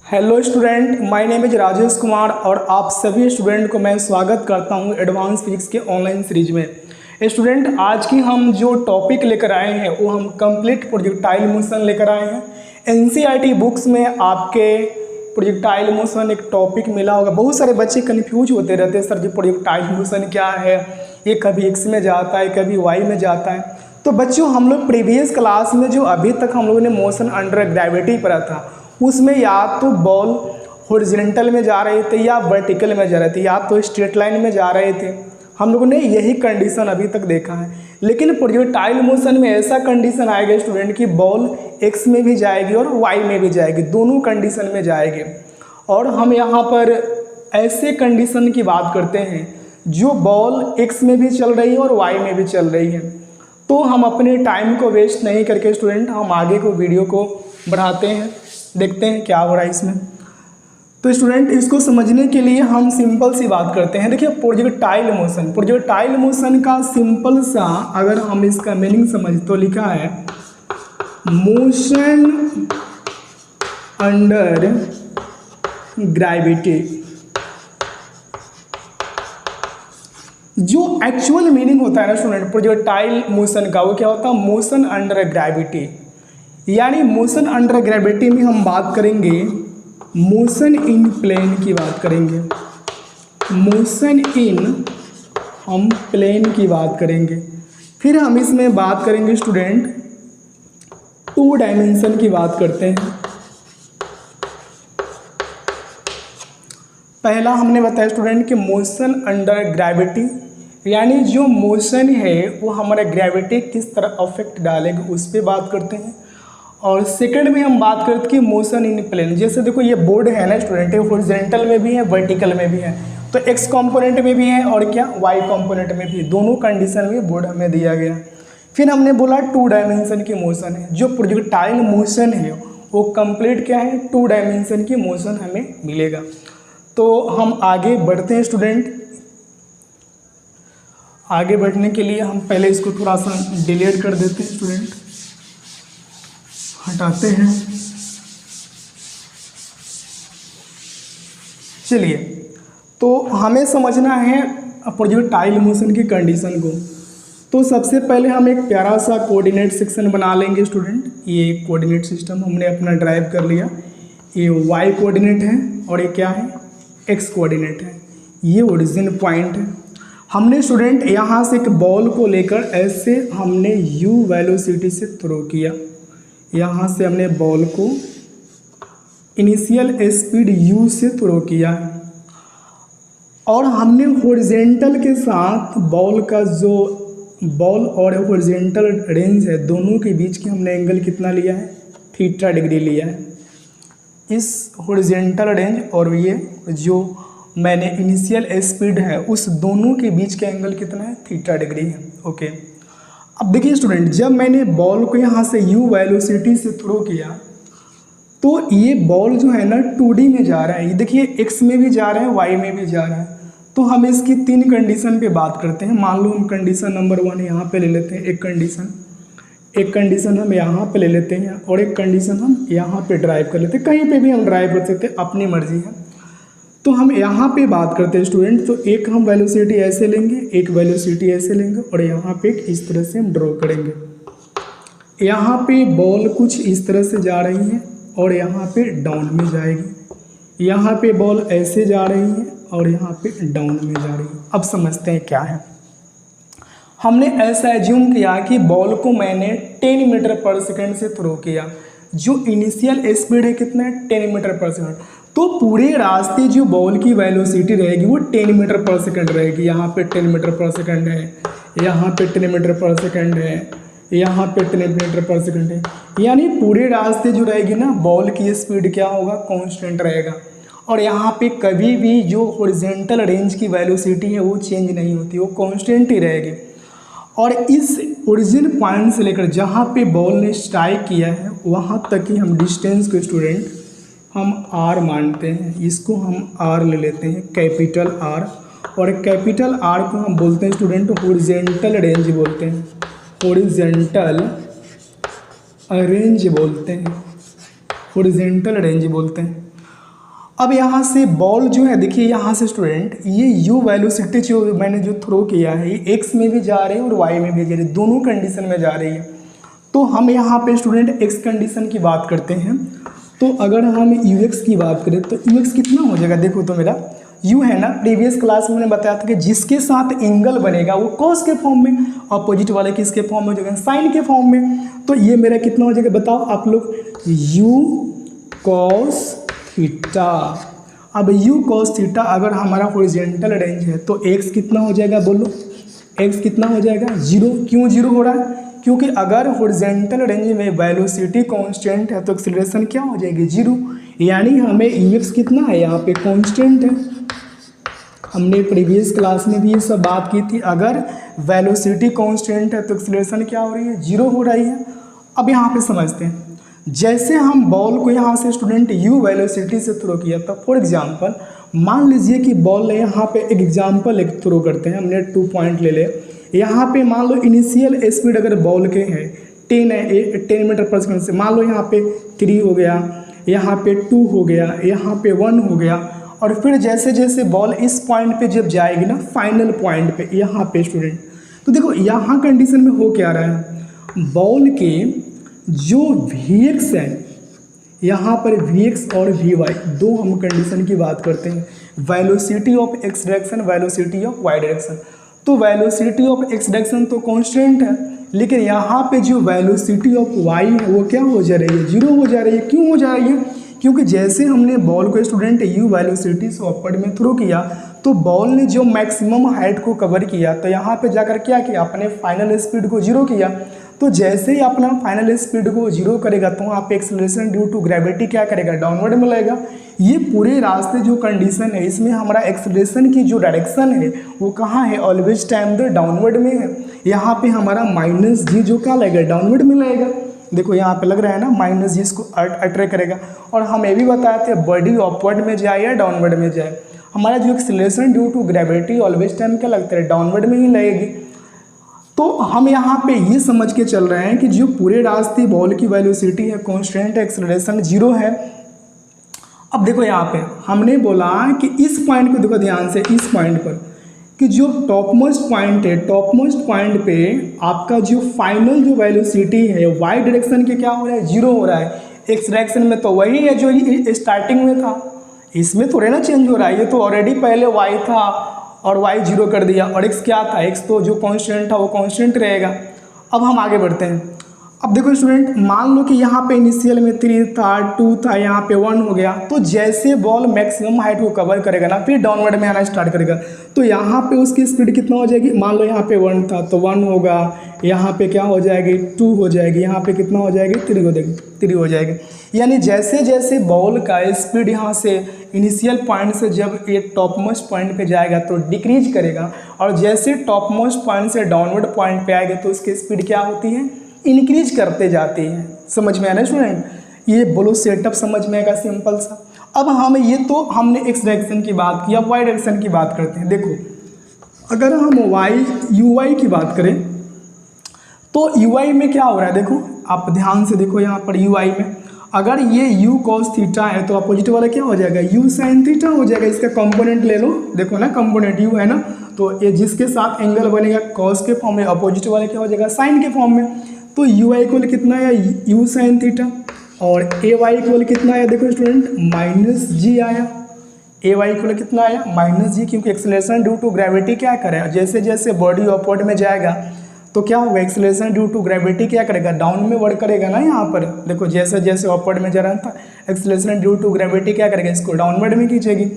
Hello student, my name is Rajesh Kumar और आप सभी स्टूडेंट को मैं स्वागत करता हूं एडवांस फिजिक्स के ऑनलाइन सीरीज में। स्टूडेंट, आज की हम जो टॉपिक लेकर आए हैं वो हम कंप्लीट प्रोजेक्टाइल मोशन लेकर आए हैं। एनसीईआरटी बुक्स में आपके प्रोजेक्टाइल मोशन एक टॉपिक मिला होगा। बहुत सारे बच्चे कन्फ्यूज होते रहते हैं, सर जी प्रोजेक्टाइल मोशन क्या है, ये कभी एक्स में जाता है कभी वाई में जाता है। तो बच्चों, हम लोग प्रीवियस क्लास में जो अभी तक हम लोगों ने मोशन अंडर ग्रेविटी पढ़ा था उसमें या तो बॉल हॉरिजॉन्टल में जा रहे थे या वर्टिकल में जा रहे थे या तो स्ट्रेट लाइन में जा रहे थे। हम लोगों ने यही कंडीशन अभी तक देखा है। लेकिन प्रोजेक्टाइल मोशन में ऐसा कंडीशन आएगा स्टूडेंट कि बॉल एक्स में भी जाएगी और वाई में भी जाएगी, दोनों कंडीशन में जाएगी। और हम यहाँ पर ऐसे कंडीशन की बात करते हैं जो बॉल एक्स में भी चल रही है और वाई में भी चल रही है। तो हम अपने टाइम को वेस्ट नहीं करके स्टूडेंट हम आगे को वीडियो को बढ़ाते हैं, देखते हैं क्या हो रहा है इसमें। तो स्टूडेंट, इसको समझने के लिए हम सिंपल सी बात करते हैं। देखिए, प्रोजेक्टाइल मोशन का सिंपल सा अगर हम इसका मीनिंग समझ तो लिखा है मोशन अंडर ग्रेविटी। जो एक्चुअल मीनिंग होता है ना स्टूडेंट प्रोजेक्टाइल मोशन का, वो क्या होता है? Motion under gravity. यानी मोशन अंडर ग्रेविटी में हम बात करेंगे मोशन इन प्लेन की बात करेंगे। मोशन इन हम प्लेन की बात करेंगे। फिर हम इसमें बात करेंगे स्टूडेंट टू डायमेंशन की बात करते हैं। पहला हमने बताया स्टूडेंट कि मोशन अंडर ग्रेविटी, यानी जो मोशन है वो हमारे ग्रेविटी किस तरह अफेक्ट डालेगा उस पर बात करते हैं। और सेकंड में हम बात करते हैं कि मोशन इन प्लेन। जैसे देखो ये बोर्ड है ना स्टूडेंट, हॉरिजॉन्टल में भी है वर्टिकल में भी है, तो एक्स कंपोनेंट में भी है और क्या वाई कंपोनेंट में भी, दोनों कंडीशन में बोर्ड हमें दिया गया। फिर हमने बोला टू डायमेंशन की मोशन है। जो प्रोजेक्टाइल मोशन है वो कंप्लीट क्या है? टू डायमेंशन की मोशन हमें मिलेगा। तो हम आगे बढ़ते हैं स्टूडेंट। आगे बढ़ने के लिए हम पहले इसको थोड़ा सा डिलीट कर देते हैं स्टूडेंट, हटाते हैं। चलिए, तो हमें समझना है प्रोजेक्टाइल मोशन की कंडीशन को। तो सबसे पहले हम एक प्यारा सा कोऑर्डिनेट सेक्शन बना लेंगे स्टूडेंट। ये कोऑर्डिनेट सिस्टम हमने अपना ड्राइव कर लिया। ये वाई कोऑर्डिनेट है और ये क्या है? एक्स कोऑर्डिनेट है। ये ओरिजिन पॉइंट है। हमने स्टूडेंट यहाँ से एक बॉल को लेकर ऐसे हमने u वेलोसिटी से थ्रो किया। यहाँ से हमने बॉल को इनिशियल स्पीड u से थ्रो किया और हमने हॉरिजॉन्टल के साथ बॉल का जो बॉल और हॉरिजॉन्टल रेंज है दोनों के बीच की हमने एंगल कितना लिया है? थीटा डिग्री लिया है। इस हॉरिजॉन्टल रेंज और ये जो मैंने इनिशियल स्पीड है उस दोनों के बीच का एंगल कितना है? थीटा डिग्री है। ओके, अब देखिए स्टूडेंट, जब मैंने बॉल को यहाँ से u वेलोसिटी से थ्रो किया तो ये बॉल जो है ना 2D में जा रहा है। ये देखिए x में भी जा रहा है y में भी जा रहा है। तो हम इसकी तीन कंडीशन पे बात करते हैं। मान लो हम कंडीशन नंबर 1 यहाँ पे ले लेते हैं, एक कंडीशन हम यहाँ पे ले लेते हैं और एक कंडीशन हम यहाँ पे ड्राइव कर लेते हैं। कहीं पे भी हम ड्राइव कर सकते हैं, अपनी मर्जी है। तो हम यहाँ पे बात करते हैं स्टूडेंट, तो एक हम वेलोसिटी ऐसे लेंगे, एक वेलोसिटी ऐसे लेंगे और यहाँ पे इस तरह से हम ड्रॉ करेंगे। यहाँ पे बॉल कुछ इस तरह से जा रही है और यहाँ पे डाउन में जाएगी। यहाँ पे बॉल ऐसे जा रही है और यहाँ पे डाउन में जा रही है। अब समझते हैं क्या है। हमने ऐसा एज्यूम किया कि बॉल को मैंने 10 मीटर पर सेकेंड से थ्रो किया। जो इनिशियल स्पीड है कितना है? 10 मीटर पर सेकेंड। तो पूरे रास्ते जो बॉल की वेलोसिटी रहेगी वो 10 मीटर पर सेकंड रहेगी। यहाँ पे 10 मीटर पर सेकंड है, यहाँ पे 10 मीटर पर सेकंड है, यहाँ पे 10 मीटर पर सेकंड है। यानी पूरे रास्ते जो रहेगी ना बॉल की स्पीड क्या होगा? कांस्टेंट रहेगा। और यहाँ पे कभी भी जो हॉरिजॉन्टल रेंज की वेलोसिटी है वो चेंज नहीं होती, वो कांस्टेंट ही रहेगी। और इस ओरिजिन पॉइंट से लेकर जहाँ पे बॉल ने स्ट्राइक किया है वहाँ तक ही हम डिस्टेंस को स्टूडेंट हम r मानते हैं। इसको हम r ले लेते हैं, कैपिटल R। और कैपिटल R को हम बोलते हैं स्टूडेंट हॉरिजॉन्टल रेंज बोलते हैं, हॉरिजॉन्टल रेंज बोलते हैं, हॉरिजॉन्टल रेंज बोलते हैं। अब यहाँ से बॉल जो है देखिए यहाँ से स्टूडेंट ये यू वेलोसिटी जो मैंने जो थ्रो किया है ये एक्स में भी जा रही है और वाई में भी जा रही है, दोनों कंडीशन में जा रही है। तो हम यहाँ पे स्टूडेंट एक्स कंडीशन की बात करते हैं। तो अगर हम यू एक्स की बात करें तो यू एक्स कितना हो जाएगा, देखो तो मेरा यू है ना, प्रीवियस क्लास में मैंने बताया था कि जिसके साथ एंगल बनेगा वो कॉस के फॉर्म में, अपोजिट वाले किसके फॉर्म में हो जाएगा, साइन के फॉर्म में। तो ये मेरा कितना हो जाएगा बताओ आप लोग, यू कॉस थीटा। अब यू कॉस थीटा अगर हमारा हॉरिजॉन्टल रेंज है तो एक्स कितना हो जाएगा, बोलो एक्स कितना हो जाएगा, जीरो। क्यों जीरो हो रहा है, क्योंकि अगर हॉरिजॉन्टल रेंज में वेलोसिटी कांस्टेंट है तो एक्सीलरेशन क्या हो जाएगी, जीरो। यानी हमें यू एक्स कितना है यहाँ पे कांस्टेंट है। हमने प्रीवियस क्लास में भी ये सब बात की थी, अगर वेलोसिटी कांस्टेंट है तो एक्सीलरेशन क्या हो रही है, जीरो हो रही है। अब यहाँ पे समझते हैं, जैसे हम बॉल को यहाँ से स्टूडेंट यू वेलोसिटी से थ्रो किया था, फॉर एग्जांपल मान लीजिए कि बॉल यहाँ पे एक एग्जांपल एक थ्रो करते हैं, हमने 2 पॉइंट ले ले। यहाँ पे मान लो इनिशियल स्पीड अगर बॉल के हैं 10 मीटर पर सेकंड से, मान लो यहाँ पे 3 हो गया, यहाँ पे 2 हो गया, यहाँ पे 1 हो गया, और फिर जैसे जैसे बॉल इस पॉइंट पे जब जाएगी ना फाइनल पॉइंट पे यहाँ पे स्टूडेंट, तो देखो यहाँ कंडीशन में हो क्या रहा है, बॉल के जो Vx है यहाँ पर Vx और Vy दो हम कंडीशन की बात करते हैं, velocity of x direction, velocity of y direction. तो वेलोसिटी ऑफ एक्स डायरेक्शन तो कांस्टेंट है, लेकिन यहाँ पे जो वेलोसिटी ऑफ वाई है वो क्या हो जा रही है, जीरो हो जा रही है। क्यों हो जा रही है, क्योंकि जैसे हमने बॉल को स्टूडेंट यू वेलोसिटी से अपवर्ड में थ्रो किया तो बॉल ने जो मैक्सिमम हाइट को कवर किया तो यहाँ पे जाकर क्या किया, अपने फाइनल स्पीड को जीरो किया। तो जैसे ही अपना फाइनल स्पीड को जीरो करेगा तो वहाँ पे एक्सेलरेशन ड्यू टू ग्रेविटी क्या करेगा, डाउनवर्ड में लगेगा। ये पूरे रास्ते जो कंडीशन है इसमें हमारा एक्सेलरेशन की जो डायरेक्शन है वो कहाँ है, ऑलवेज टाइम द डाउनवर्ड में है। यहाँ पे हमारा माइनस जी जो क्या लगेगा, डाउनवर्ड में लगेगा। देखो यहाँ पे लग रहा है ना माइनस जी इसको अट्रैक्ट करेगा। और हम ये भी बताए थे बॉडी अपवर्ड में जाए या डाउनवर्ड में जाए, हमारा जो acceleration due to gravity always time क्या लगता है, डाउनवर्ड में ही लगेगी। तो हम यहाँ पे ये समझ के चल रहे हैं कि जो पूरे रास्ते बॉल की वेलोसिटी है कांस्टेंट, एक्सेलरेशन जीरो है। अब देखो यहाँ पे हमने बोला कि इस पॉइंट को देखो ध्यान से, इस पॉइंट पर कि जो टॉप मोस्ट पॉइंट है, टॉप मोस्ट पॉइंट पे आपका जो फाइनल जो वेलोसिटी है वाई डायरेक्शन के क्या हो रहा है, जीरो हो रहा है। एक्स डायरेक्शन में तो वही है जो स्टार्टिंग में था, इसमें थोड़े ना चेंज हो रहा है। ये तो ऑलरेडी पहले वाई था और वाई जीरो कर दिया, और एक्स क्या था, एक्स तो जो कांस्टेंट था वो कांस्टेंट रहेगा। अब हम आगे बढ़ते हैं। अब देखो स्टूडेंट मान लो कि यहाँ पे इनिशियल में 3 था, 2 था, यहाँ पे 1 हो गया। तो जैसे बॉल मैक्सिमम हाइट को कवर करेगा ना फिर डाउनवर्ड में आना स्टार्ट करेगा, तो यहाँ पे उसकी स्पीड कितना हो जाएगी, मान लो यहाँ पे 1 था तो 1 होगा, यहाँ पे क्या हो जाएगी 2 हो जाएगी, यहाँ पे कितना हो जाएगी 3 हो जाएगी, 3 हो जाएगी। यानी जैसे जैसे बॉल का स्पीड यहाँ से इनिशियल पॉइंट से जब ये टॉप मोस्ट पॉइंट पे जाएगा तो डिक्रीज करेगा, और जैसे टॉप मोस्ट पॉइंट से डाउनवर्ड पॉइंट पे आएगा तो उसकी स्पीड क्या होती है, इंक्रीज करते जाती है। समझ में आना स्टूडेंट, ये बोलो सेटअप समझ में आएगा सिंपल सा। अब हम ये तो हमने एक्स डायरेक्शन की बात की, अब वाई डायरेक्शन की बात करते हैं। देखो अगर हम वाई यू वाई की बात करें तो यू वाई में क्या हो रहा है, देखो आप ध्यान से देखो यहाँ पर यू वाई में अगर ये यू कॉस थीटा है तो अपोजिट वाला क्या हो जाएगा, यू साइन थीटा हो जाएगा। इसका कंपोनेंट ले लो, देखो ना कंपोनेंट यू है ना, तो ये जिसके साथ एंगल बनेगा कॉस के फॉर्म में, अपोजिट वाले क्या हो जाएगा साइन के फॉर्म में। तो यू आई इक्वल कितना है, यू साइन थीटा, और ए वाई इक्वल कितना आया, देखो स्टूडेंट माइनस जी आया। ए वाई इक्वल कितना आया, माइनस जी, क्योंकि एक्सेलरेशन ड्यू टू ग्रेविटी क्या करेगा, जैसे जैसे बॉडी अपवर्ड में जाएगा तो क्या होगा, एक्सेलरेशन ड्यू टू ग्रेविटी क्या करेगा, डाउन में वर्क करेगा ना। यहाँ पर देखो जैसे जैसे अपवर्ड में जा रहा था एक्सेलरेशन ड्यू टू ग्रेविटी क्या करेगा, इसको डाउनवर्ड में खींचेगी।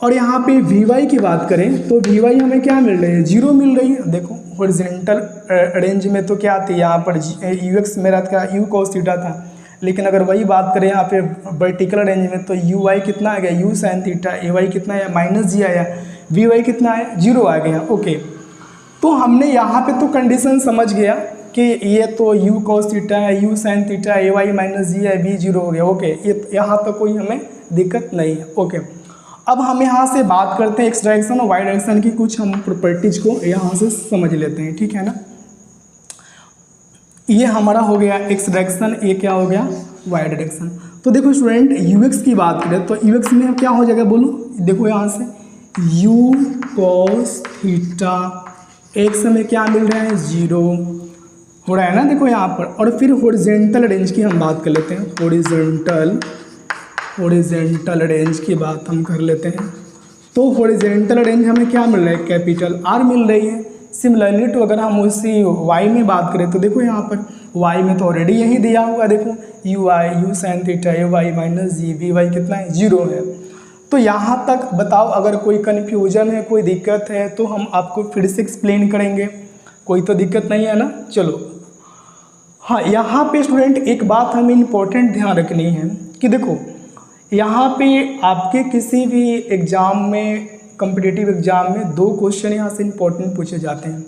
और यहाँ पे वी वाई की बात करें तो वी वाई हमें क्या मिल रही है, जीरो मिल रही है। देखो हॉरिजॉन्टल रेंज में तो क्या थी यहाँ पर यू एक्स मेरा था, यू कॉस थीटा था, लेकिन अगर वही बात करें यहाँ पे वर्टिकल रेंज में तो यू वाई कितना आ गया, यू साइन थीटा, ए वाई कितना आया माइनस जी आया, वी वाई कितना आया, जीरो आ गया। ओके, तो हमने यहाँ पे तो कंडीशन समझ गया कि ये तो यू कॉस थीटा है, यू साइन थीटा, ए वाई माइनस जी है, बी जीरो हो गया। ओके, ये यहाँ तक कोई हमें दिक्कत नहीं है। ओके, अब हम यहाँ से बात करते हैं एक्स डायरेक्शन और वाई डायरेक्शन की, कुछ हम प्रॉपर्टीज को यहाँ से समझ लेते हैं, ठीक है ना। ये हमारा हो गया एक्स डायरेक्शन, ये क्या हो गया वाई डायरेक्शन। तो देखो स्टूडेंट यू एक्स की बात करें तो यू एक्स में क्या हो जाएगा बोलो, देखो यहाँ से यू कॉस थीटा एक्स में क्या मिल रहा है 0 हो रहा है ना, देखो यहाँ पर। और फिर हॉरिजॉन्टल रेंज की हम बात कर लेते हैं, हॉरिजॉन्टल रेंज की बात हम कर लेते हैं। तो हॉरिजॉन्टल रेंज हमें क्या मिल रहा है, कैपिटल आर मिल रही है। सिमिलरली तो अगर हम उसी वाई में बात करें तो देखो यहाँ पर वाई में तो ऑलरेडी यही दिया हुआ, देखो u i u sine theta A Y minus g v y कितना है 0 है। तो यहाँ तक बताओ, अगर कोई कन्फ्यूजन है, कोई दिक्कत है तो हम आपको फिर से एक्सप्लेन करेंगे, कोई तो दिक्कत नहीं है ना। चलो हाँ, यहाँ पे स्टूडेंट एक बात हमें इम्पोर्टेंट ध्यान रखनी है कि देखो यहाँ पे आपके किसी भी एग्ज़ाम में, कॉम्पिटिटिव एग्जाम में 2 क्वेश्चन यहाँ से इंपॉर्टेंट पूछे जाते हैं।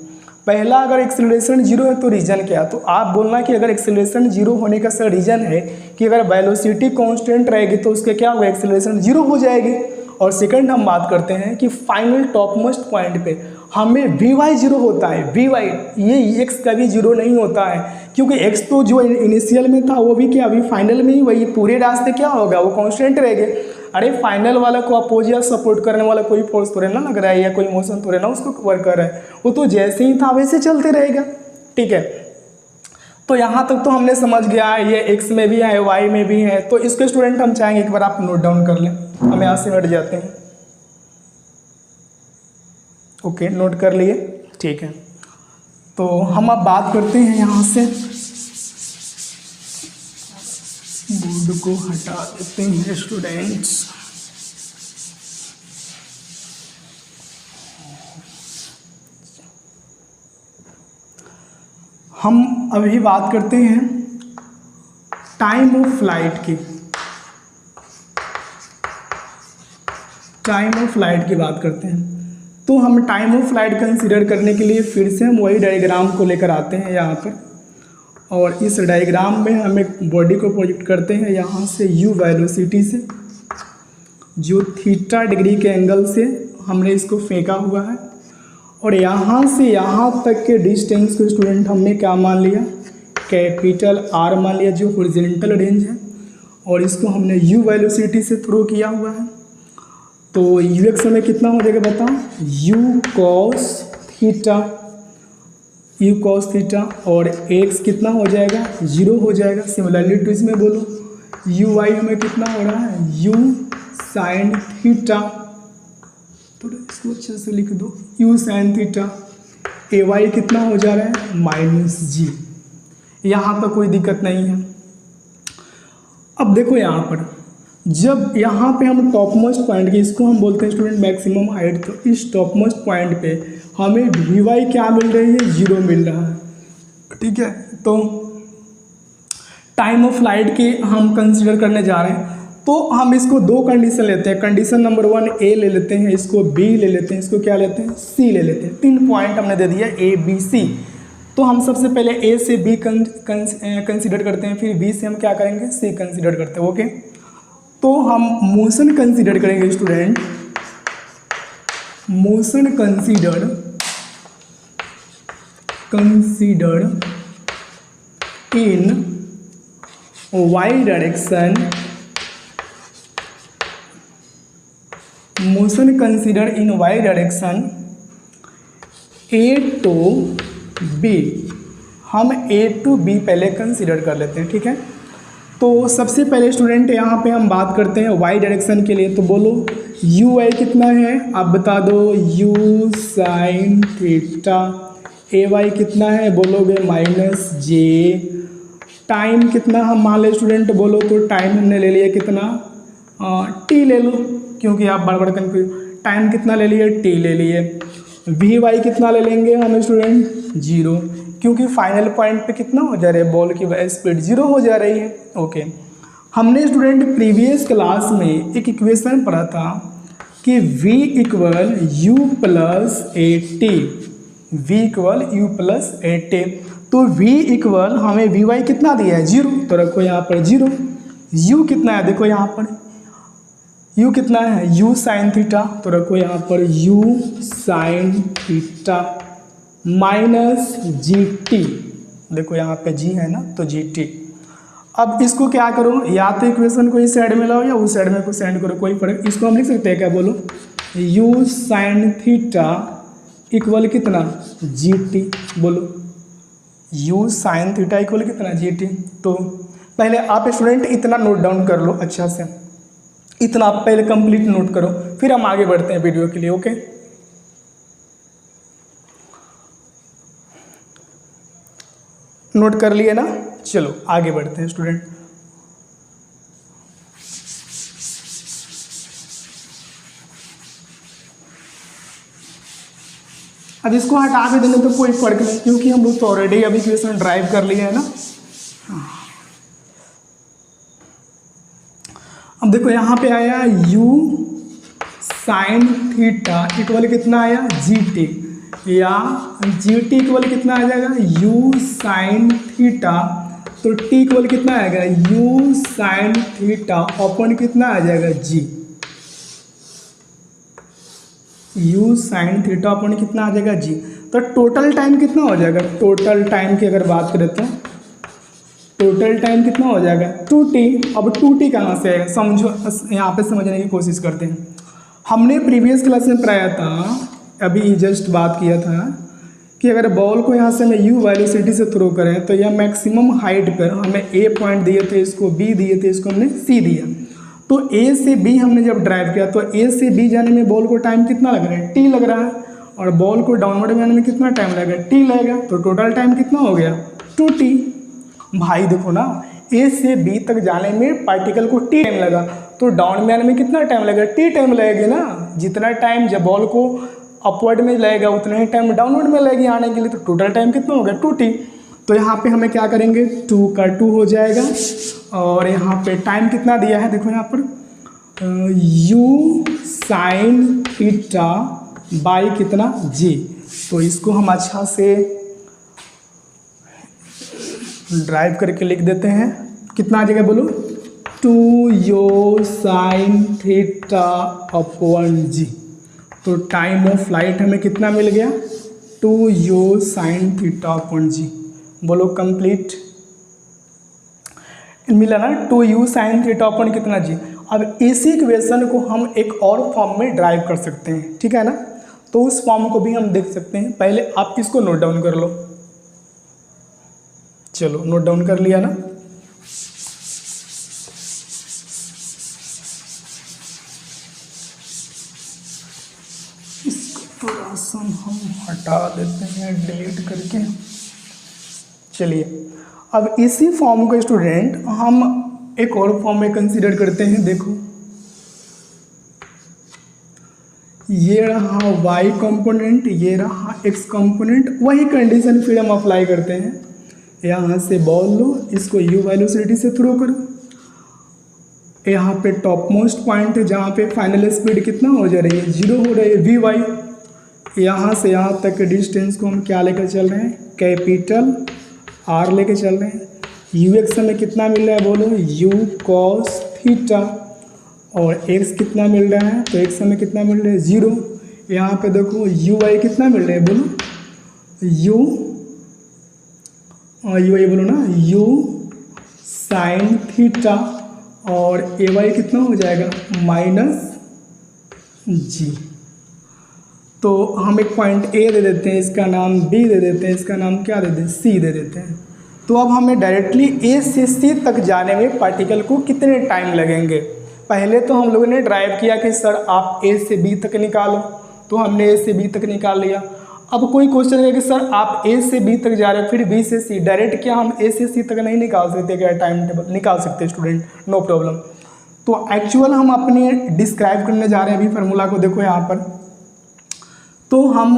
पहला, अगर एक्सेलरेशन 0 है तो रीज़न क्या, तो आप बोलना कि अगर एक्सेलरेशन 0 होने का सर रीज़न है कि अगर वेलोसिटी कांस्टेंट रहेगी तो उसके क्या होगा, एक्सेलरेशन 0 हो जाएगी। और सेकंड हम बात करते हैं कि फाइनल टॉप मोस्ट पॉइंट पे हमें वी वाई 0 होता है, वी वाई ये एक्स कभी 0 नहीं होता है, क्योंकि एक्स तो जो इनिशियल में था वो भी क्या अभी फाइनल में ही वही पूरे रास्ते क्या होगा वो कांस्टेंट रहेगा। अरे फाइनल वाला को अपोज या सपोर्ट करने वाला कोई फोर्स थोड़े ना लग रहा है या कोई मोशन थोड़े ना उसको वर्क कर रहा है, वो तो जैसे ही था वैसे चलते रहेगा। ठीक है, तो यहाँ तक तो हमने समझ गया, ये एक्स में भी है वाई में भी है। तो इसके स्टूडेंट हम चाहेंगे एक बार आप नोट डाउन कर लें, हम यहाँ से हट जाते हैं। ओके, नोट कर लिए, ठीक है। तो हम अब बात करते हैं यहाँ से, बोर्ड को हटा देते हैं स्टूडेंट्स। हम अभी बात करते हैं टाइम ऑफ फ्लाइट की, टाइम ऑफ फ्लाइट की बात करते हैं। तो हम टाइम ऑफ फ्लाइट कंसीडर करने के लिए फिर से हम वही डायग्राम को लेकर आते हैं यहाँ पर, और इस डायग्राम में हम एक बॉडी को प्रोजेक्ट करते हैं यहाँ से u वेलोसिटी से, जो थीटा डिग्री के एंगल से हमने इसको फेंका हुआ है, और यहाँ से यहाँ तक के डिस्टेंस को स्टूडेंट हमने क्या मान लिया, कैपिटल R मान लिया, जो हॉरिजॉन्टल रेंज है, और इसको हमने u वेलोसिटी से थ्रो किया हुआ है। तो यू एक्स में कितना हो जाएगा बताओ, u cos थीटा, और x कितना हो जाएगा 0 हो जाएगा। सिमिलरली टू इसमें बोलो u y हमें कितना हो रहा है, u sin थीटा, तो इसको अच्छे से लिख दो, u sin थीटा, ए वाई कितना हो जा रहा है -g। यहाँ पर कोई दिक्कत नहीं है। अब देखो यहाँ पर जब यहाँ पे हम टॉप मोस्ट पॉइंट की, इसको हम बोलते हैं स्टूडेंट मैक्सिमम हाइट, तो इस टॉप मोस्ट पॉइंट पे हमें वी वाई क्या मिल रही है, 0 मिल रहा है। ठीक है, तो टाइम ऑफ फ्लाइट की हम कंसीडर करने जा रहे हैं, तो हम इसको 2 कंडीशन लेते हैं। कंडीशन नंबर 1 ए ले लेते हैं, इसको बी ले लेते हैं, इसको क्या लेते हैं सी ले लेते हैं। 3 पॉइंट हमने दे दिया ए बी सी। तो हम सबसे पहले ए से बी कंसीडर करते हैं, फिर बी से हम क्या करेंगे सी कंसीडर करते हैं। ओके, तो हम मोशन कंसीडर करेंगे student, motion consider in y direction, motion consider in y direction A to B. हम ए टू बी पहले कंसीडर कर लेते हैं। ठीक है, तो सबसे पहले स्टूडेंट यहाँ पे हम बात करते हैं वाई डायरेक्शन के लिए, तो बोलो यू वाई कितना है आप बता दो, यू साइन थीटा, ए वाई कितना है बोलोगे -j, टाइम कितना हम मान ले स्टूडेंट बोलो, तो टाइम हमने ले लिया कितना t ले लो, क्योंकि आप बार बार कन्फ्यूज, टाइम कितना ले लिए t ले लिए। वी वाई कितना ले लेंगे हम स्टूडेंट 0, क्योंकि फाइनल पॉइंट पे कितना हो जा रहा है, बॉल की स्पीड 0 हो जा रही है। ओके, हमने स्टूडेंट प्रीवियस क्लास में एक इक्वेशन पढ़ा था कि v equal u plus A T, v equal u plus A T. तो v इक्वल हमें वी वाई कितना दिया है 0, तो रखो यहाँ पर 0। u कितना है देखो यहाँ पर, u कितना है u साइन थीटा, तो रखो यहाँ पर u साइन थीटा -gt, देखो यहाँ पे g है ना, तो gt। अब इसको क्या करो, या तो इक्वेशन को इस साइड में लाओ या उस साइड में को सेंड करो, कोई फर्क। इसको हम लिख सकते हैं क्या, बोलो, u साइन थीटा इक्वल कितना, जी टी। बोलो u साइन थीटा इक्वल कितना, जी टी। तो पहले आप स्टूडेंट इतना नोट डाउन कर लो अच्छा से, इतना आप पहले कंप्लीट नोट करो, फिर हम आगे बढ़ते हैं वीडियो के लिए। ओके, नोट कर लिए ना, चलो आगे बढ़ते हैं स्टूडेंट। अब इसको हटा के देने तो कोई फर्क नहीं, क्योंकि हम लोग तो ऑलरेडी अभी इक्वेशन ड्राइव कर लिए है ना। अब देखो यहाँ पे आया u साइन थीटा इक्वल कितना आया, जी टी, या जी टी इक्वल कितना आ जाएगा, u साइन थीटा, तो t इक्वल कितना आएगा, u साइन थीटा अपन कितना आ जाएगा, g। u साइन थीटा अपन कितना आ जाएगा, g। तो टोटल टाइम कितना हो जाएगा, टोटल टाइम की अगर बात करें तो टोटल टाइम कितना हो जाएगा, 2t। अब 2t कहाँ से आएगा, समझो, यहाँ पे समझने की कोशिश करते हैं। हमने प्रीवियस क्लास में पढ़ाया था, अभी जस्ट बात किया था कि अगर बॉल को यहाँ से हमें u वेलोसिटी से थ्रो करें तो यह मैक्सिमम हाइट पर हमें a पॉइंट दिए थे, इसको b दिए थे, इसको हमने c दिया। तो a से b हमने जब ड्राइव किया तो a से b जाने में बॉल को टाइम कितना लग रहा है, t लग रहा है, और बॉल को डाउनवर्ड में आने में कितना टाइम लगेगा, t लगेगा। तो टोटल टाइम कितना हो गया, 2t। भाई देखो ना, a से b तक जाने में पार्टिकल को t टाइम लगा, तो डाउन में आने में कितना टाइम लगेगा, t टाइम लगेगा ना। जितना टाइम जब बॉल को अपवर्ड में लगेगा उतना ही टाइम डाउनवर्ड में लगेगी आने के लिए, तो टोटल टाइम कितना हो गया, 2t। तो यहाँ पे हमें क्या करेंगे, 2 का 2 हो जाएगा, और यहाँ पे टाइम कितना दिया है, देखो यहाँ पर u साइन थीटा बाई कितना, g। तो इसको हम अच्छा से ड्राइव करके लिख देते हैं, कितना आ जाएगा बोलो, 2u sine theta upon g। तो टाइम ऑफ फ्लाइट हमें कितना मिल गया, 2u sine theta upon g। बोलो कंप्लीट, मिला ना, 2u साइन थीटा अपॉन कितना g। अब इसी इक्वेशन को हम एक और फॉर्म में ड्राइव कर सकते हैं, ठीक है ना। तो उस फॉर्म को भी हम देख सकते हैं, पहले आप इसको नोट डाउन कर लो। चलो नोट डाउन कर लिया ना। इसको थोड़ा सा हम हटा देते हैं डिलीट करके। चलिए, अब इसी फॉर्म को स्टूडेंट हम एक और फॉर्म में कंसीडर करते हैं। देखो ये रहा y कंपोनेंट, ये रहा x कंपोनेंट, वही कंडीशन फिर हम अप्लाई करते हैं। यहाँ से बॉल लो, इसको u वेलोसिटी से थ्रो करो, यहाँ पे टॉप मोस्ट पॉइंट है जहाँ पे फाइनल स्पीड कितना हो जा रही है, 0 हो रही है, vy। यहाँ से यहाँ तक डिस्टेंस को हम क्या लेकर चल रहे हैं, कैपिटल R लेके चल रहे हैं। ux हमें कितना मिल रहा है, बोलो u cos थीटा, और x कितना मिल रहा है, तो x हमें कितना मिल रहा है, 0। यहाँ पे देखो uy कितना मिल रहा है, बोलो uy बोलो ना, u साइन थीटा, और ay कितना हो जाएगा, -g। तो हम एक पॉइंट A दे देते हैं, इसका नाम B दे देते हैं, इसका नाम क्या दे दें, C दे देते हैं। तो अब हमें डायरेक्टली A से C तक जाने में पार्टिकल को कितने टाइम लगेंगे। पहले तो हम लोगों ने ड्राइव किया कि सर आप A से B तक निकालो, तो हमने A से B तक निकाल लिया। अब कोई क्वेश्चन है कि सर आप A से B तक जा रहे हैं, फिर B से C, डायरेक्ट क्या हम A से C तक नहीं निकाल सकते क्या, टाइम टेबल निकाल सकते स्टूडेंट, नो प्रॉब्लम। तो एक्चुअल हम अपने डिस्क्राइब करने जा रहे हैं अभी फार्मूला को, देखो यहाँ पर। तो हम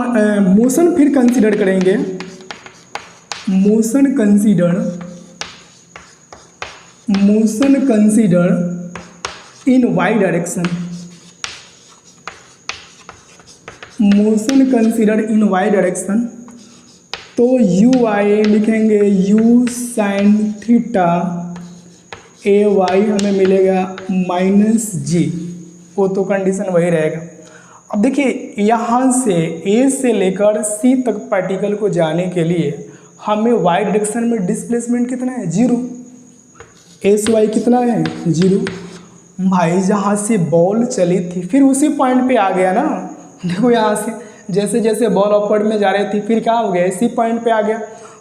मोशन फिर कंसीडर करेंगे, motion consider in y direction, motion consider in y direction. तो यू आई लिखेंगे u साइन थीटा, ए वाई हमें मिलेगा -g, वो तो कंडीशन वही रहेगा। अब देखिए यहाँ से A से लेकर C तक पार्टिकल को जाने के लिए हमें y डायरेक्शन में डिस्प्लेसमेंट कितना है, 0। एस वाई कितना है 0। भाई जहाँ से बॉल चली थी फिर उसी पॉइंट पे आ गया ना। देखो यहाँ से जैसे जैसे बॉल अपवर्ड में जा रही थी फिर क्या हो गया, इसी पॉइंट पे आ गया।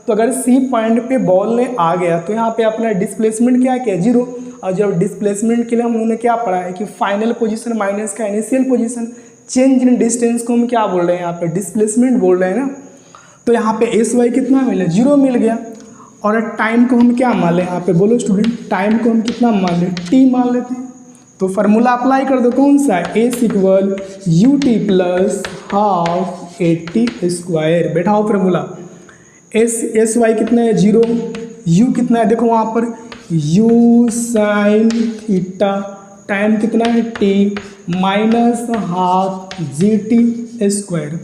तो अगर सी पॉइंट पे बॉल ने आ गया तो यहाँ पे अपना डिस्प्लेसमेंट क्या किया 0। और जब डिस्प्लेसमेंट के लिए हम लोगों ने क्या पढ़ा है कि फाइनल पोजीशन माइनस का initial position, change in distance को हम क्या बोल रहे हैं यहाँ पे डिस्प्लेसमेंट बोल रहे हैं ना। तो यहाँ पे एस वाई कितना मिला 0 मिल गया। और टाइम को हम क्या मान लें यहाँ पे, बोलो स्टूडेंट, टाइम को हम कितना मान लें, टी मान लेते हैं। तो फार्मूला अप्लाई कर दो, कौन सा, S equal U T plus half A T square. बैठाओ फार्मूला, एस वाई कितना है 0, यू कितना है देखो वहाँ पर यू साइन थीटा, टाइम कितना है T, minus half G T square.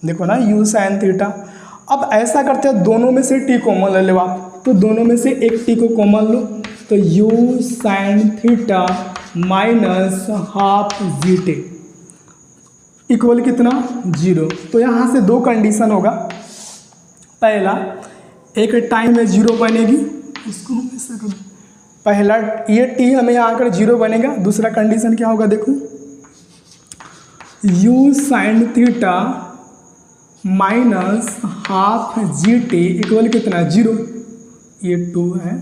देखो ना यू साइन थीटा। अब ऐसा करते हैं दोनों में से टी कॉमन ले लो आप, तो दोनों में से एक टी को कॉमन लो, तो you sine theta minus half G T equal कितना 0। तो यहाँ से दो कंडीशन होगा, पहला एक टाइम में 0 बनेगी, इसको हम ऐसा करो, पहला ये टी हमें यहाँ आकर 0 बनेगा। दूसरा कंडीशन क्या होगा देखो, you sine theta minus half G T equal कितना 0, ये 2 है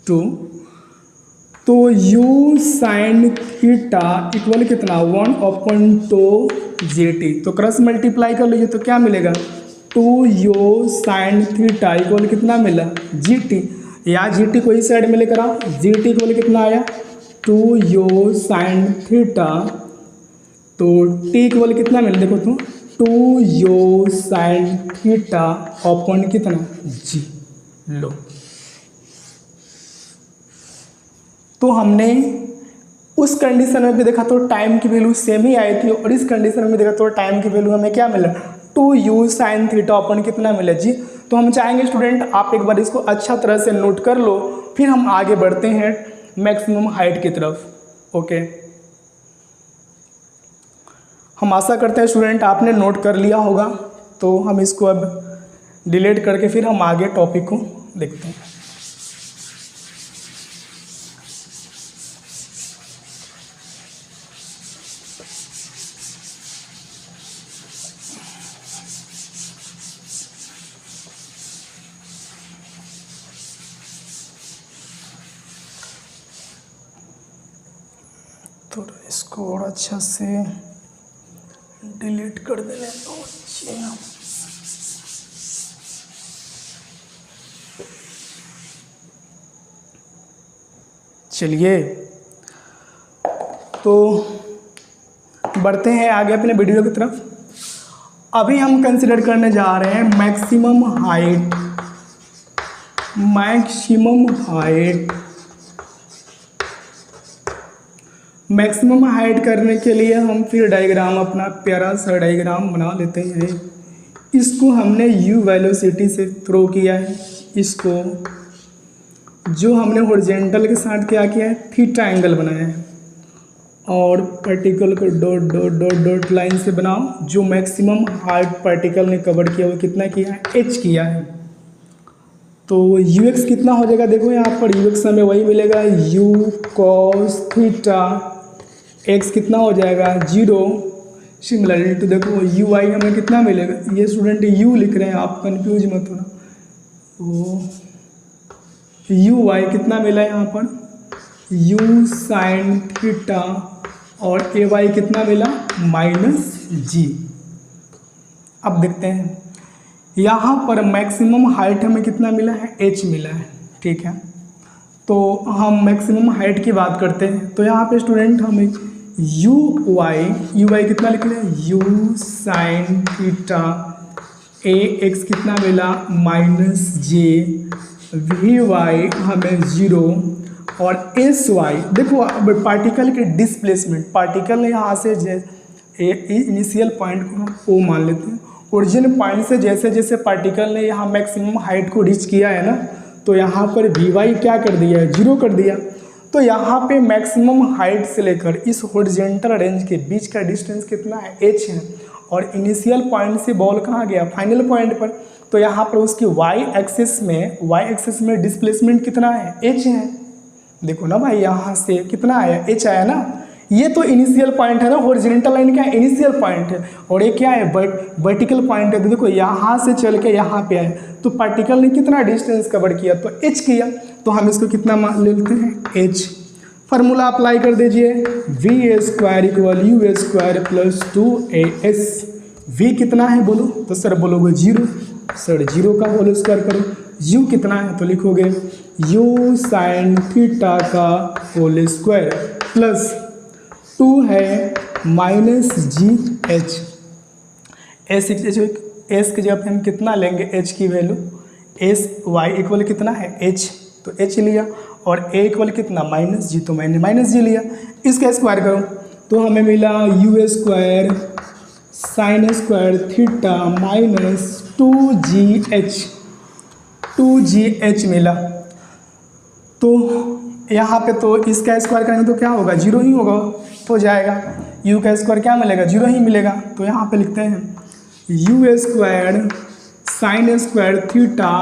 2, तो यू साइन थीटा इक्वल कितना 1/2 जी टी। तो क्रॉस मल्टीप्लाई कर लीजिए तो क्या मिलेगा 2 यू साइन थीटा इक्वल कितना मिला जी टी। या जी टी को इस साइड में लेकर आओ, जी टी इक्वल कितना आया 2 यू साइन थीटा, तो टी इक्वल कितना मिला देखो तो 2 यू साइन थीटा अपॉन कितना जी। लो तो हमने उस कंडीशन में भी देखा तो टाइम की वैल्यू सेम ही आई थी, और इस कंडीशन में देखा तो टाइम की वैल्यू हमें क्या मिला 2 यू साइन थीटा अपॉन कितना मिला जी। तो हम चाहेंगे स्टूडेंट आप एक बार इसको अच्छा तरह से नोट कर लो, फिर हम आगे बढ़ते हैं मैक्सिमम हाइट की तरफ। ओके, हम आशा करते हैं स्टूडेंट आपने नोट कर लिया होगा, तो हम इसको अब डिलीट करके फिर हम आगे टॉपिक को देखते हैं। तो इसको और अच्छा से डिलीट कर देने तो चलिए, तो बढ़ते हैं आगे अपने वीडियो की तरफ। अभी हम कंसिडर करने जा रहे हैं मैक्सिमम हाइट। मैक्सिमम हाइट करने के लिए हम फिर डायग्राम अपना प्यारा सा डायग्राम बना लेते हैं। इसको हमने u वेलोसिटी से थ्रो किया है, इसको जो हमने हॉरिजॉन्टल के साथ क्या किया है थीटा एंगल बनाया है, और particle co dot dot dot dot line से बनाओ। जो मैक्सिमम हाइट पार्टिकल ने कवर किया वो कितना किया है h किया है। तो ux कितना हो जाएगा देखो यहाँ पर ux हमें वही मिलेगा u cos थीटा, x कितना हो जाएगा 0। सिमिलरली तो देखो ui हमें कितना मिलेगा, ये स्टूडेंट u लिख रहे हैं आप कंफ्यूज मत होना, तो ui कितना मिला यहाँ पर u साइन थीटा, और ay कितना मिला -g। अब देखते हैं यहाँ पर मैक्सिमम हाइट हमें कितना मिला है h मिला है, ठीक है। तो हम मैक्सिमम हाइट की बात करते हैं, तो यहाँ पे स्टूडेंट हमें ui कितना लिख लें u साइन थीटा, ax कितना मिला -j, vy हमें 0, और sy देखो पार्टिकल के डिस्प्लेसमेंट, पार्टिकल ने यहाँ से इनिशियल पॉइंट को हम o मान लेते हैं, ओरिजिन पॉइंट से जैसे जैसे पार्टिकल ने यहाँ मैक्सिमम हाइट को रीच किया है ना, तो यहाँ पर vy क्या कर दिया है 0 कर दिया। तो यहाँ पे मैक्सिमम हाइट से लेकर इस हॉरिजॉन्टल रेंज के बीच का डिस्टेंस कितना है h है, और इनिशियल पॉइंट से बॉल कहाँ गया फाइनल पॉइंट पर, तो यहाँ पर उसकी वाई एक्सिस में डिस्प्लेसमेंट कितना है, एच है। देखो ना भाई, यहाँ से कितना आया, एच आया ना। ये तो इनिशियल पॉइंट है ना, हॉरिजॉन्टल लाइन क्या है, इनिशियल पॉइंट है, और ये क्या है, वर्टिकल पॉइंट है। तो देखो यहाँ से चल के यहाँ पे आए, तो पार्टिकल ने कितना डिस्टेंस कवर किया, तो एच किया। तो हम इसको कितना मान लेते हैं, एच। फार्मूला अप्लाई कर दीजिए, v a square equal u a square plus 2AS। V कितना है बोलो, तो सर बोलोगे 0, सर 0 का होल स्क्वायर करो। यू कितना है, तो लिखोगे यू साइन थीटा का होल स्क्वायर प्लस 2 है माइनस GH। एस की जगह पे हम कितना लेंगे, एच की वैल्यू, एस वाई इक्वल कितना है, एच, तो एच लिया, और ए इक्वल कितना, माइनस जी, तो मैंने माइनस जी लिया। इसका स्क्वायर करो तो हमें मिला you square sine square theta minus 2GH मिला। तो यहाँ पे तो इसका स्क्वायर करेंगे तो क्या होगा, 0 ही होगा, तो जाएगा। u का स्क्वायर क्या मिलेगा, 0 ही मिलेगा। तो यहाँ पे लिखते हैं you square sine square theta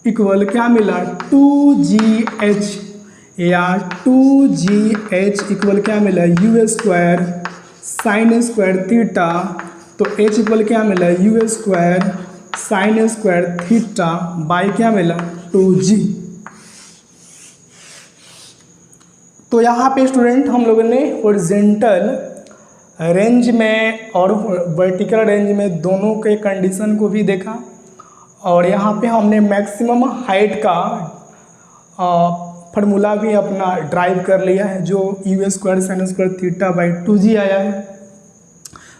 equal क्या मिला, 2GH, या 2GH इक्वल क्या मिला, you square sine square theta, तो h इक्वल क्या मिला, you square sine square theta by क्या मिला, 2G। तो यहाँ पे स्टूडेंट हम लोगों ने हॉरिजॉन्टल रेंज में और वर्टिकल रेंज में दोनों के कंडीशन को भी देखा, और यहाँ पे हमने मैक्सिमम हाइट का फार्मूला भी अपना ड्राइव कर लिया है, जो you square sine square theta by 2G आया है।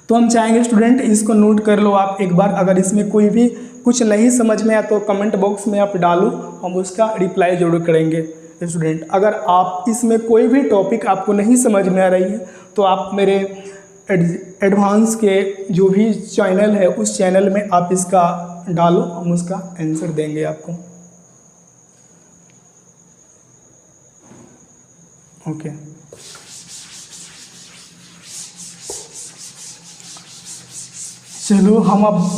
तो हम चाहेंगे स्टूडेंट इसको नोट कर लो आप एक बार, अगर इसमें कोई भी कुछ नहीं समझ में आया तो कमेंट बॉक्स में आप डालो, हम उसका रिप्लाई जरूर करेंगे। स्टूडेंट अगर आप इसमें कोई भी टॉपिक आपको नहीं समझ में आ रही है तो आप मेरे एडवांस के जो भी चैनल है उस चैनल में आप इसका डालो, हम उसका आंसर देंगे आपको। ओके चलो हम अब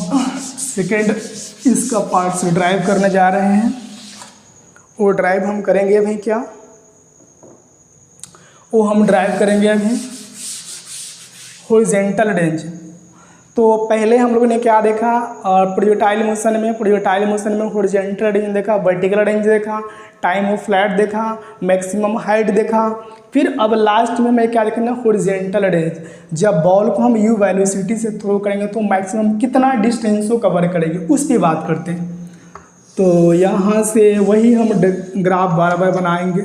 सेकेंड इसका पार्ट से ड्राइव करने जा रहे हैं। वो ड्राइव हम करेंगे अभी क्या, वो हम ड्राइव करेंगे अभी हॉरिजॉन्टल रेंज। तो पहले हम लोगों ने क्या देखा, प्रोजेक्टाइल मोशन में हॉरिजॉन्टल रेंज देखा, वर्टिकल रेंज देखा, टाइम ऑफ फ्लाइट देखा, मैक्सिमम हाइट देखा, फिर अब लास्ट में मैं क्या देखना, हॉरिजॉन्टल रेंज। जब बॉल को हम यू वेलोसिटी से थ्रो करेंगे तो मैक्सिमम कितना डिस्टेंस को कवर करेगी उस पर बात करते हैं। तो यहाँ से वही हम ग्राफ बार बार बनाएंगे,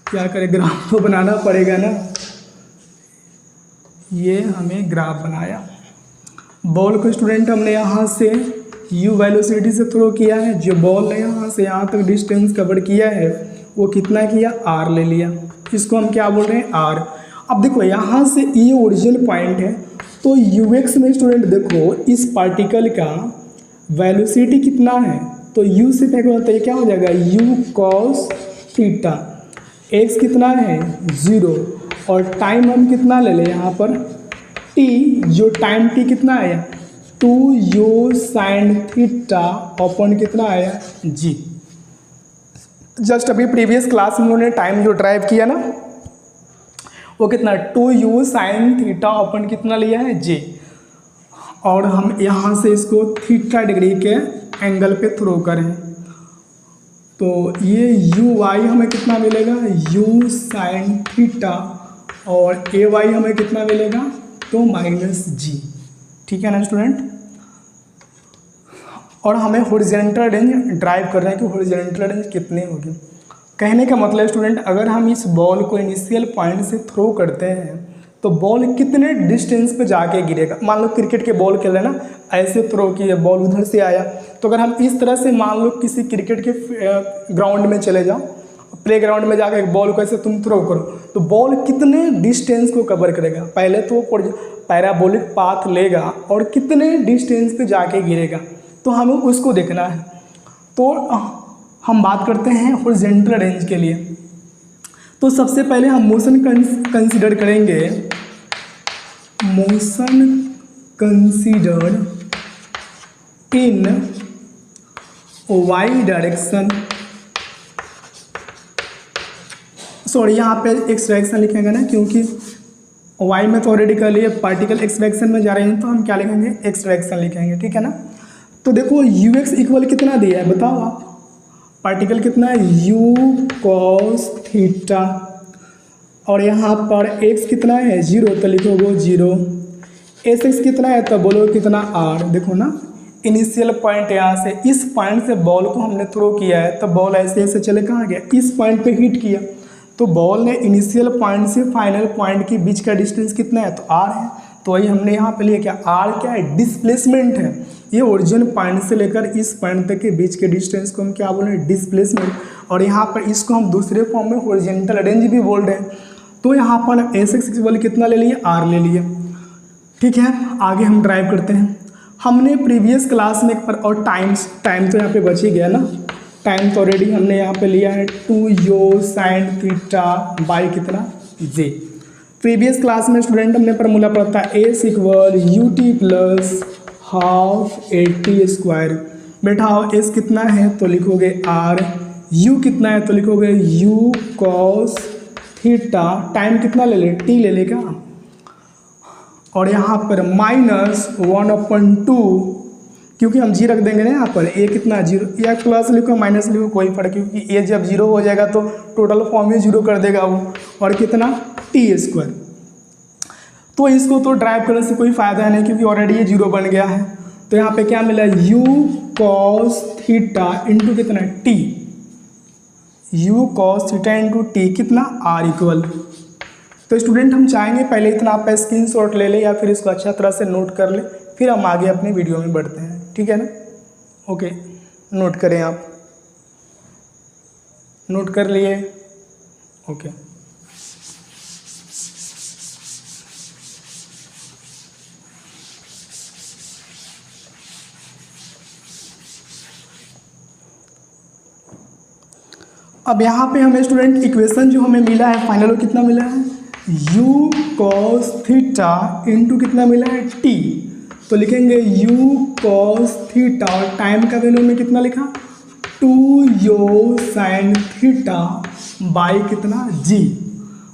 क्या करें, ग्राफ तो बनाना पड़ेगा ना। ये हमें ग्राफ बनाया, बॉल को स्टूडेंट हमने यहाँ से यू वेलोसिटी से थ्रो किया है, जो बॉल ने यहाँ से यहाँ तक डिस्टेंस कवर किया है वो कितना किया, आर ले लिया, इसको हम क्या बोल रहे हैं, आर। अब देखो यहाँ से ये ओरिजिनल पॉइंट है, तो यूएक्स में स्टूडेंट देखो इस पार्टिकल का वेलोसिटी कितना है, तो u से क्या होता है, क्या हो जाएगा, u cos थीटा, x कितना है 0, और टाइम हम कितना ले लें यहाँ पर t, जो टाइम t कितना आया 2u साइन थीटा अपॉन कितना आया g। जस्ट अभी प्रीवियस क्लास में उन्होंने टाइम जो ड्राइव किया ना वो कितना 2u साइन थीटा अपॉन कितना लिया है j, और हम यहाँ से इसको थीटा डिग्री के एंगल पे थ्रो करें तो ये यू वाई हमें कितना मिलेगा, यू साइन थीटा, और ए वाई हमें कितना मिलेगा, तो माइनस जी। ठीक है ना स्टूडेंट। और हमें हॉरिजॉन्टल रेंज ड्राइव कर रहे हैं कि हॉरिजॉन्टल रेंज कितनी होगी। कहने का मतलब स्टूडेंट, अगर हम इस बॉल को इनिशियल पॉइंट से थ्रो करते हैं तो बॉल कितने डिस्टेंस पे जाके गिरेगा। मान लो क्रिकेट के बॉल खेल रहे हैं ना, ऐसे थ्रो किए, बॉल उधर से आया, तो अगर हम इस तरह से मान लो किसी क्रिकेट के ग्राउंड में चले जाओ, प्ले ग्राउंड में जाकर एक बॉल को ऐसे तुम थ्रो करो, तो बॉल कितने डिस्टेंस को कवर करेगा। पहले तो पैराबोलिक पाथ लेगा और कितने डिस्टेंस पे जाके गिरेगा, तो हमें उसको देखना है। तो हम बात करते हैं हॉरिजॉन्टल रेंज के लिए। तो सबसे पहले हम मोशन कंसीडर करेंगे, motion consider in y direction, sorry यहाँ पे एक्स डायरेक्शन लिखेंगे ना, क्योंकि वाई में तो ऑलरेडी कर लिए, पार्टिकल एक्स डायरेक्शन में जा रहे हैं तो हम क्या लिखेंगे, एक्स डायरेक्शन लिखेंगे, ठीक है ना। तो देखो यू एक्स इक्वल कितना दिया है बताओ आप, पार्टिकल कितना है यू कॉस थीटा, और यहाँ पर एक्स कितना है 0, तो लिखोगे 0, एस एक्स कितना है तो बोलो कितना आर। देखो ना इनिशियल पॉइंट यहाँ से, इस पॉइंट से बॉल को हमने थ्रो किया है तो बॉल ऐसे ऐसे चले कहाँ गया, इस पॉइंट पे हिट किया, तो बॉल ने इनिशियल पॉइंट से फाइनल पॉइंट के बीच का डिस्टेंस कितना है तो आर है। तो वही हमने यहाँ पे लिया क्या, आर क्या है, डिस्प्लेसमेंट है। ये ओरिजिन पॉइंट से लेकर इस पॉइंट तक के बीच के डिस्टेंस को हम क्या बोल रहे हैं, डिस्प्लेसमेंट। और यहाँ पर इसको हम दूसरे फॉर्म में हॉरिजॉन्टल रेंज भी बोल रहे हैं। तो यहाँ पर एस एक्स इक्वल कितना ले लिए, आर ले लिए, ठीक है। आगे हम ड्राइव करते हैं। हमने प्रीवियस क्लास में एक पर, और टाइम तो यहाँ पे बच ही गया ना, टाइम तो ऑलरेडी हमने यहाँ पे लिया है 2u sin थीटा बाई कितना जे। प्रीवियस क्लास में स्टूडेंट हमने फॉर्मूला पढ़ा था S equal U T plus half A T square. बेटा एस कितना है तो लिखोगे आर, यू कितना है तो लिखोगे यू कॉस थीटा, टाइम कितना ले ले, टी ले लेगा, और यहाँ पर -1/2, क्योंकि हम जी रख देंगे ना यहाँ पर, ए कितना 0, या प्लस लिखो माइनस लिखो कोई फर्क, क्योंकि ए जब 0 हो जाएगा तो टोटल फॉर्म ही 0 कर देगा वो, और कितना टी स्क्वायर। तो इसको तो ड्राइव करने से कोई फ़ायदा नहीं, क्योंकि ऑलरेडी ये 0 बन गया है। तो यहाँ पे क्या मिला, u cos थीटा इंटू कितना T, u cos theta into T कितना r इक्वल। तो स्टूडेंट हम चाहेंगे पहले इतना आप स्क्रीनशॉट ले ले या फिर इसको अच्छा तरह से नोट कर ले, फिर हम आगे अपनी वीडियो में बढ़ते हैं, ठीक है ना। ओके, नोट करें आप, नोट कर लिए, ओके। अब यहाँ पे हमें स्टूडेंट इक्वेशन जो हमें मिला है फाइनल, कितना मिला है, u cos थीटा इंटू कितना मिला है t, तो लिखेंगे u cos थीटा, और टाइम का वैल्यू में कितना लिखा 2u sin थीटा बाई कितना g।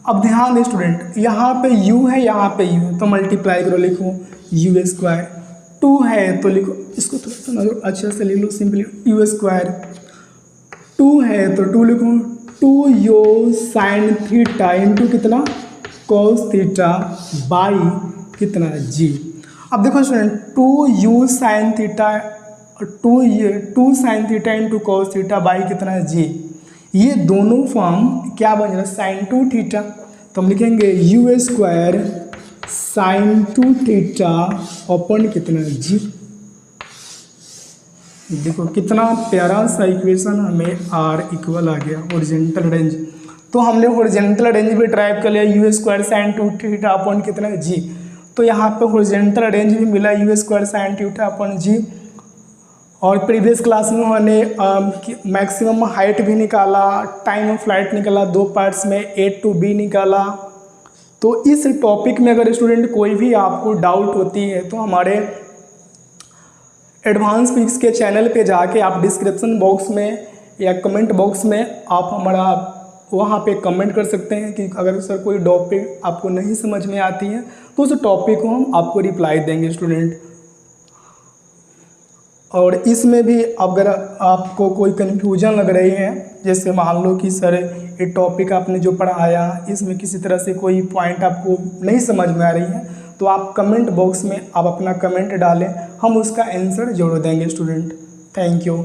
अब ध्यान दें स्टूडेंट, यहाँ पे u है, यहाँ पे u है, तो मल्टीप्लाई करो, लिखो u स्क्वायर, 2 है तो लिखो, इसको थोड़ा सा अच्छा से लिख लो सिंपली, u स्क्वायर, 2 है तो 2 लिखो 2u sin थीटा इंटू कितना cos थीटा बाई कितना g। अब देखो student 2u sin theta, 2 sin theta into cos theta by कितना g, ये दोनों फॉर्म क्या बन रहा है, sin 2 थीटा, तो हम लिखेंगे u स्क्वायर sin 2 थीटा अपन कितना g। देखो कितना प्यारा सा इक्वेशन हमें r इक्वल आ गया, हॉरिजॉन्टल रेंज। तो हमने हॉरिजॉन्टल रेंज भी ड्राइव कर लिया, u square sine 2 theta upon कितना g। तो यहाँ पे हॉरिजॉन्टल रेंज भी मिला u square sine theta upon g। और प्रीवियस क्लास में हमने मैक्सिमम हाइट भी निकाला, टाइम ऑफ फ्लाइट निकाला, 2 पार्ट्स में A to B निकाला। तो इस टॉपिक में अगर स्टूडेंट कोई भी आपको डाउट होती है तो हमारे एडवांस फिजिक्स के चैनल पे जाके आप डिस्क्रिप्शन बॉक्स में या कमेंट बॉक्स में आप हमारा वहाँ पे कमेंट कर सकते हैं कि अगर सर कोई टॉपिक आपको नहीं समझ में आती है तो उस टॉपिक को हम आपको रिप्लाई देंगे स्टूडेंट। और इसमें भी अगर आपको कोई कन्फ्यूजन लग रही है, जैसे मान लो कि सर ये टॉपिक आपने जो पढ़ाया इसमें किसी तरह से कोई पॉइंट आपको नहीं समझ में आ रही है, तो आप कमेंट बॉक्स में आप अपना कमेंट डालें, हम उसका आंसर जरूर देंगे स्टूडेंट। Thank you.